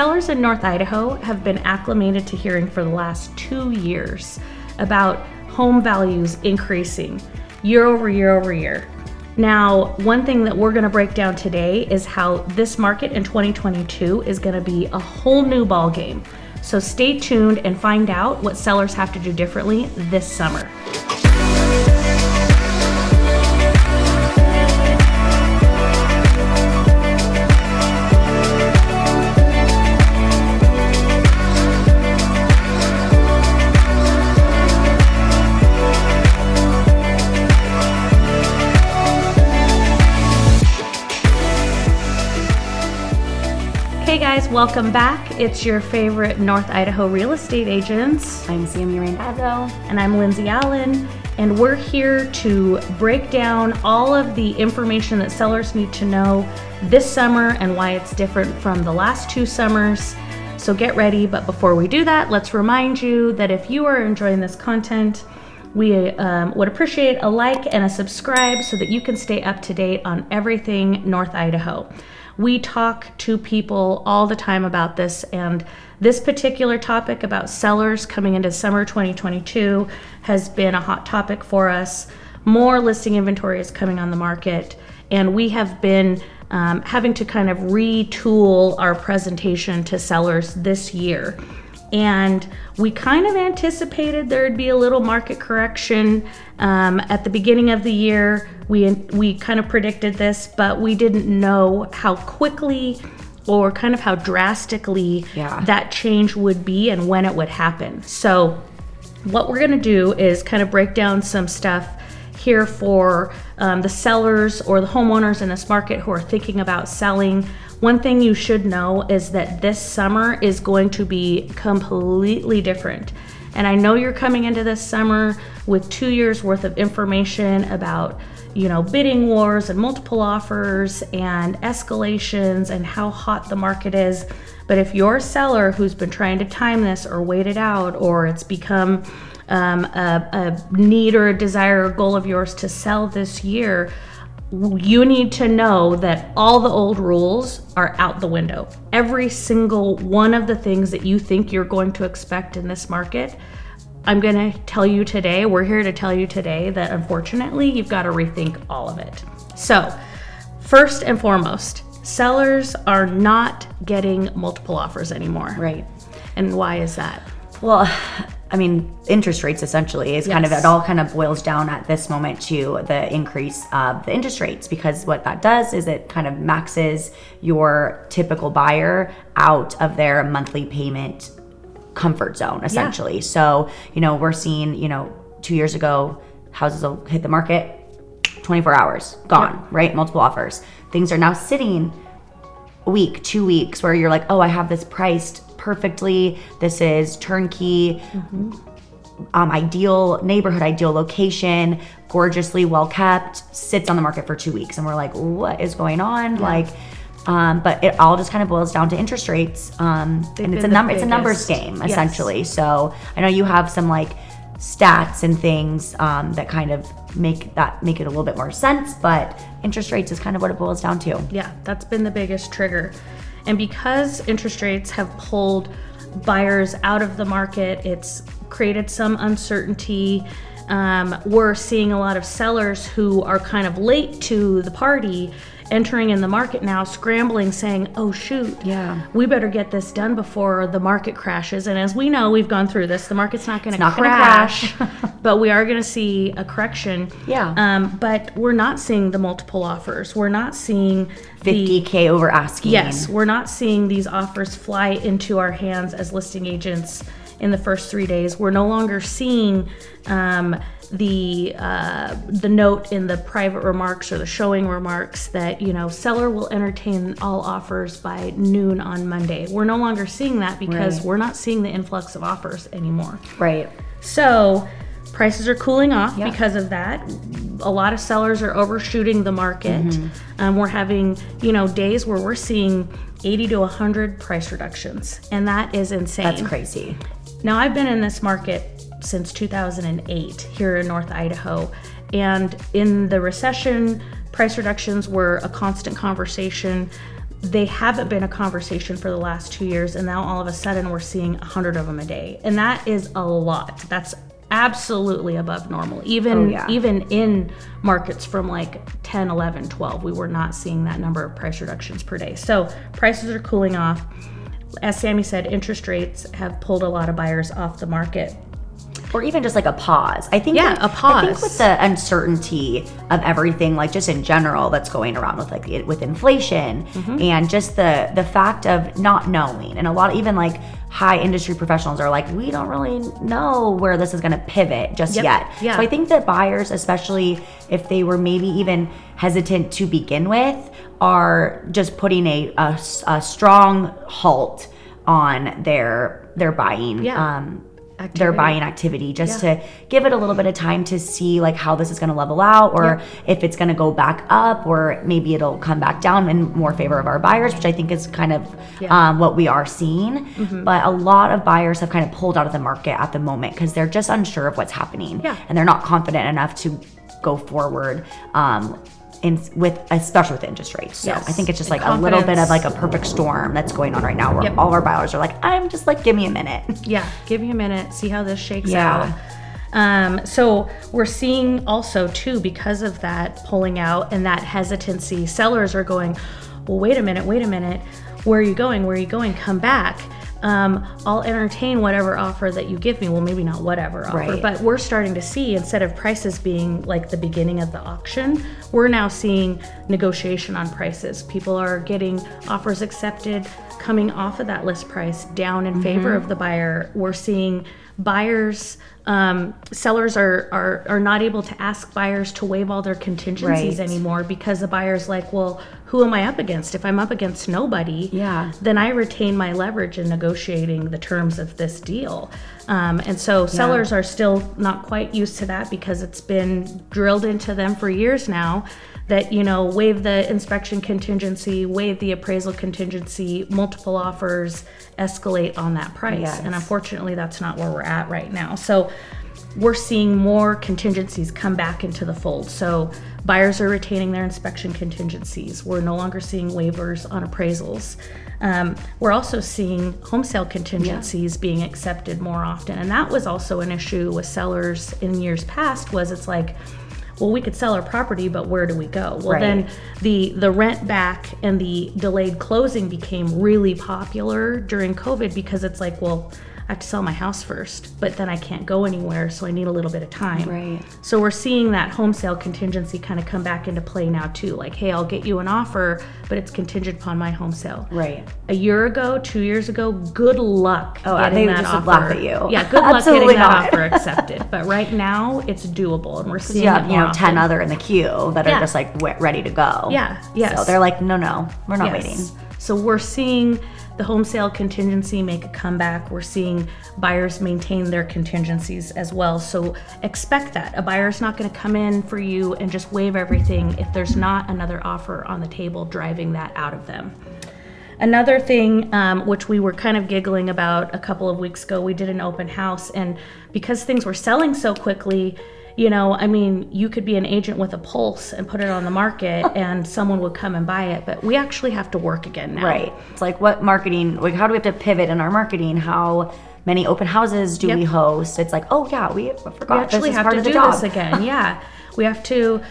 sellers in North Idaho have been acclimated to hearing for the last 2 years about home values increasing year over year over year. Now, one thing that we're going to break down today is how this market in 2022 is going to be a whole new ball game. So stay tuned and find out what sellers have to do differently this summer. Hey guys, welcome back. It's your favorite North Idaho real estate agents. I'm Sammy Randazzo. And I'm Lindsay Allen. And we're here to break down all of the information that sellers need to know this summer and why it's different from the last 2 summers. So get ready. But before we do that, let's remind you that if you are enjoying this content, we would appreciate a like and a subscribe so that you can stay up to date on everything North Idaho. We talk to people all the time about this, and this particular topic about sellers coming into summer 2022 has been a hot topic for us. More listing inventory is coming on the market, and we have been having to kind of retool our presentation to sellers this year. And we kind of anticipated there'd be a little market correction at the beginning of the year. We kind of predicted this, but we didn't know how quickly or kind of how drastically that change would be and when it would happen. So what we're gonna do is kind of break down some stuff here for the sellers or the homeowners in this market who are thinking about selling. One thing you should know is that this summer is going to be completely different. And I know you're coming into this summer with 2 years worth of information about, bidding wars and multiple offers and escalations and how hot the market is. But if you're a seller who's been trying to time this or wait it out, or it's become a need or a desire or goal of yours to sell this year, you need to know that all the old rules are out the window. Every single one of the things that you think you're going to expect in this market, I'm going to tell you today, we're here to tell you today that unfortunately you've got to rethink all of it. So first and foremost, sellers are not getting multiple offers anymore. Right. And why is that? Well, interest rates essentially is it all kind of boils down at this moment to the increase of the interest rates, because what that does is it kind of maxes your typical buyer out of their monthly payment comfort zone, essentially. So, we're seeing, 2 years ago, houses will hit the market, 24 hours, gone, right? Multiple offers. Things are now sitting a week, 2 weeks, where you're like, oh, I have this priced perfectly. This is turnkey, ideal neighborhood, ideal location, gorgeously well kept, sits on the market for 2 weeks. And we're like, what is going on? But it all just kind of boils down to interest rates. And it's a numbers game, essentially. So I know you have some stats and things that kind of make it a little bit more sense, but interest rates is kind of what it boils down to. Yeah, that's been the biggest trigger. And because interest rates have pulled buyers out of the market, it's created some uncertainty. We're seeing a lot of sellers who are kind of late to the party entering in the market now, scrambling, saying, oh shoot, we better get this done before the market crashes. And as we know, we've gone through this, the market's not going to crash, but we are going to see a correction. But we're not seeing the multiple offers. We're not seeing $50K over asking. Yes, we're not seeing these offers fly into our hands as listing agents in the first 3 days. We're no longer seeing the note in the private remarks or the showing remarks that, seller will entertain all offers by noon on Monday. We're no longer seeing that because we're not seeing the influx of offers anymore. Right. So prices are cooling off because of that. A lot of sellers are overshooting the market. We're having, days where we're seeing 80 to 100 price reductions, and that is insane. That's crazy. Now, I've been in this market since 2008 here in North Idaho, and in the recession, price reductions were a constant conversation. they haven't been a conversation for the last 2 years, and now all of a sudden we're seeing 100 of them a day, and that is a lot. That's absolutely above normal. Even in markets from like 10, 11, 12, we were not seeing that number of price reductions per day. So prices are cooling off. As Sammy said, interest rates have pulled a lot of buyers off the market. Or even just like a pause. I think a pause. I think with the uncertainty of everything, like just in general that's going around with like with inflation and just the fact of not knowing, and a lot of even like high industry professionals are like, we don't really know where this is going to pivot just yet. Yeah. So I think that buyers, especially if they were maybe even hesitant to begin with, are just putting a strong halt on their buying. Their buying activity, just to give it a little bit of time to see like how this is going to level out, or if it's going to go back up, or maybe it'll come back down in more favor of our buyers, which I think is kind of what we are seeing. But a lot of buyers have kind of pulled out of the market at the moment because they're just unsure of what's happening, and they're not confident enough to go forward. Especially with interest rates. So I think it's just like a little bit of like a perfect storm that's going on right now, where all our buyers are like, I'm just like, give me a minute. Yeah, give me a minute, see how this shakes out. So we're seeing also too, because of that pulling out and that hesitancy, sellers are going, well, wait a minute, where are you going? Come back. I'll entertain whatever offer that you give me. Well, maybe not whatever offer, but we're starting to see, instead of prices being like the beginning of the auction, we're now seeing negotiation on prices. People are getting offers accepted coming off of that list price down in favor of the buyer. We're seeing buyers, sellers are not able to ask buyers to waive all their contingencies anymore, because the buyer's like, well, who am I up against? If I'm up against nobody, then I retain my leverage in negotiating the terms of this deal. And so sellers are still not quite used to that, because it's been drilled into them for years now that, waive the inspection contingency, waive the appraisal contingency, multiple offers, escalate on that price. And unfortunately, that's not where we're at right now. So we're seeing more contingencies come back into the fold. So buyers are retaining their inspection contingencies. We're no longer seeing waivers on appraisals. We're also seeing home sale contingencies being accepted more often. And that was also an issue with sellers in years past, was it's like, well, we could sell our property, but where do we go? Well, then the rent back and the delayed closing became really popular during COVID, because it's like, well, I have to sell my house first, but then I can't go anywhere, so I need a little bit of time. So we're seeing that home sale contingency kind of come back into play now too. Like, hey, I'll get you an offer, but it's contingent upon my home sale. A year ago, 2 years ago, good luck getting that offer. Laugh at you. Yeah, good luck getting that offer accepted. But right now, it's doable, and we're seeing it more often. 10 other in the queue that are just like ready to go. So they're like, no, we're not waiting. So we're seeing the home sale contingency make a comeback. We're seeing buyers maintain their contingencies as well. So expect that. A buyer's not going to come in for you and just waive everything if there's not another offer on the table driving that out of them. Another thing, which we were kind of giggling about a couple of weeks ago, we did an open house, and because things were selling so quickly, you could be an agent with a pulse and put it on the market and someone would come and buy it, but we actually have to work again now. It's like, what marketing, like how do we have to pivot in our marketing? How many open houses do we host? It's like, oh yeah, we forgot. We actually have to do this again. We have to,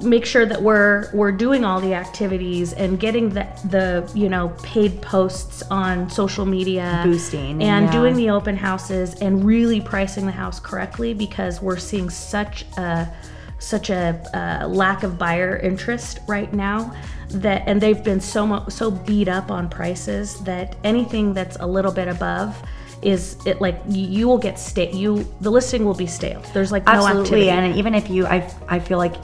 make sure that we're doing all the activities and getting the paid posts on social media, boosting, and doing the open houses and really pricing the house correctly, because we're seeing such a lack of buyer interest right now, and they've been so beat up on prices that anything that's a little bit above you will get the listing will be stale. There's like no activity. And even if I feel like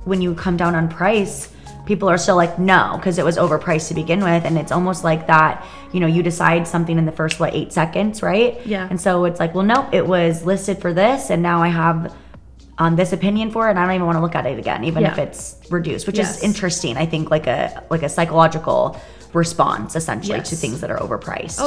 when you come down on price, people are still like, no, because it was overpriced to begin with. And it's almost like that, you decide something in the first 8 seconds, right? And so it's like, well, no, it was listed for this, and now I have this opinion for it, and I don't even want to look at it again, even if it's reduced, which is interesting. I think like a psychological response essentially to things that are overpriced.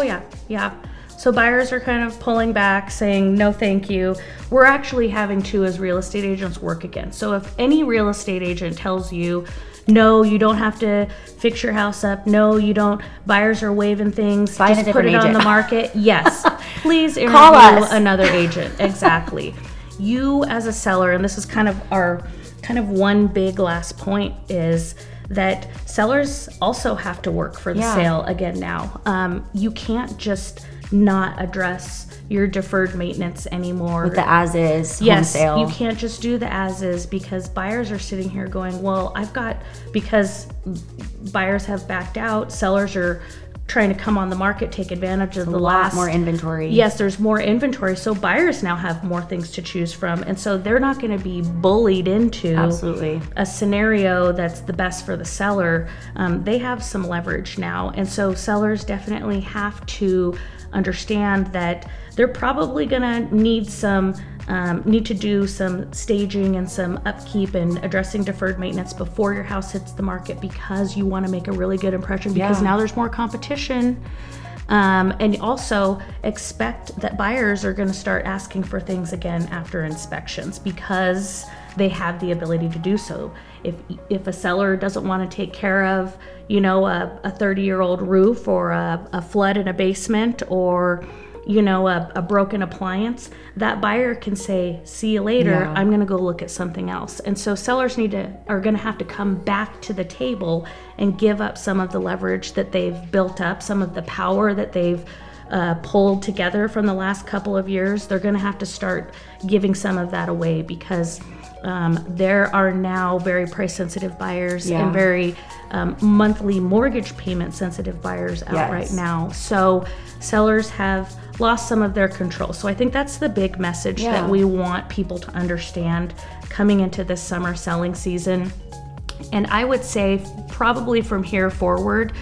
So buyers are kind of pulling back, saying, no, thank you. We're actually having to, as real estate agents, work again. So if any real estate agent tells you, No, you don't have to fix your house up. No, you don't. Buyers are waiving things. Find Just a put it different on the agent. market. Yes. Please interview Call us. another agent. Exactly. You as a seller, and this is kind of our one big last point, is that sellers also have to work for the sale again now. You can't just not address your deferred maintenance anymore. With the as-is home sale. You can't just do the as-is, because buyers are sitting here going, well, because buyers have backed out, sellers are trying to come on the market, take advantage of the last more inventory. Yes, there's more inventory. So buyers now have more things to choose from. And so they're not going to be bullied into Absolutely. a scenario that's the best for the seller. They have some leverage now. And so sellers definitely have to understand that they're probably going to need to do some staging and some upkeep and addressing deferred maintenance before your house hits the market, because you want to make a really good impression, because now there's more competition. And also expect that buyers are going to start asking for things again after inspections, because they have the ability to do so. If a seller doesn't want to take care of, a 30-year-old roof, or a flood in a basement, or a broken appliance, that buyer can say, see you later, I'm going to go look at something else. And so sellers are going to have to come back to the table and give up some of the leverage that they've built up, some of the power that they've pulled together from the last couple of years. They're going to have to start giving some of that away, because there are now very price sensitive buyers and very monthly mortgage payment sensitive buyers out right now. So sellers have lost some of their control. So I think that's the big message that we want people to understand coming into this summer selling season. And I would say probably from here forward,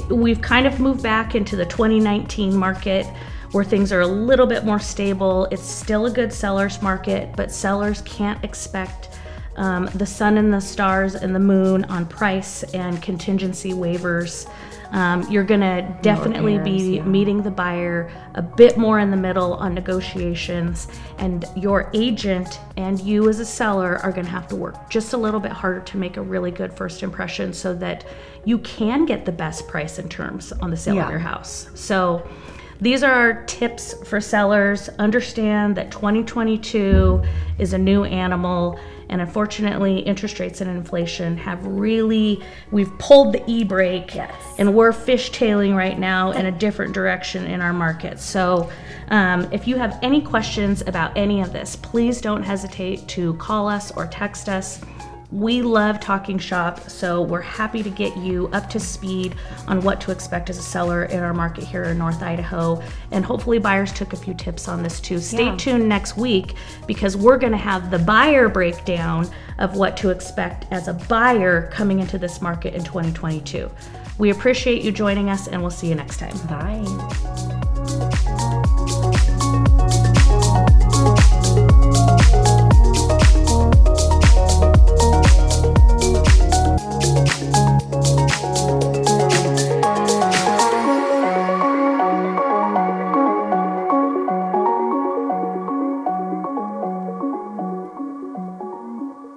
we've kind of moved back into the 2019 market, where things are a little bit more stable. It's still a good seller's market, but sellers can't expect the sun and the stars and the moon on price and contingency waivers. You're gonna definitely be meeting the buyer a bit more in the middle on negotiations, and your agent and you as a seller are gonna have to work just a little bit harder to make a really good first impression, so that you can get the best price and terms on the sale of your house. So these are our tips for sellers. Understand that 2022 is a new animal, and unfortunately interest rates and inflation we've pulled the e-brake, and we're fishtailing right now in a different direction in our market. So if you have any questions about any of this, please don't hesitate to call us or text us. We love talking shop, so we're happy to get you up to speed on what to expect as a seller in our market here in North Idaho. And hopefully buyers took a few tips on this too. Stay tuned next week, because we're going to have the buyer breakdown of what to expect as a buyer coming into this market in 2022. We appreciate you joining us, and we'll see you next time. Bye.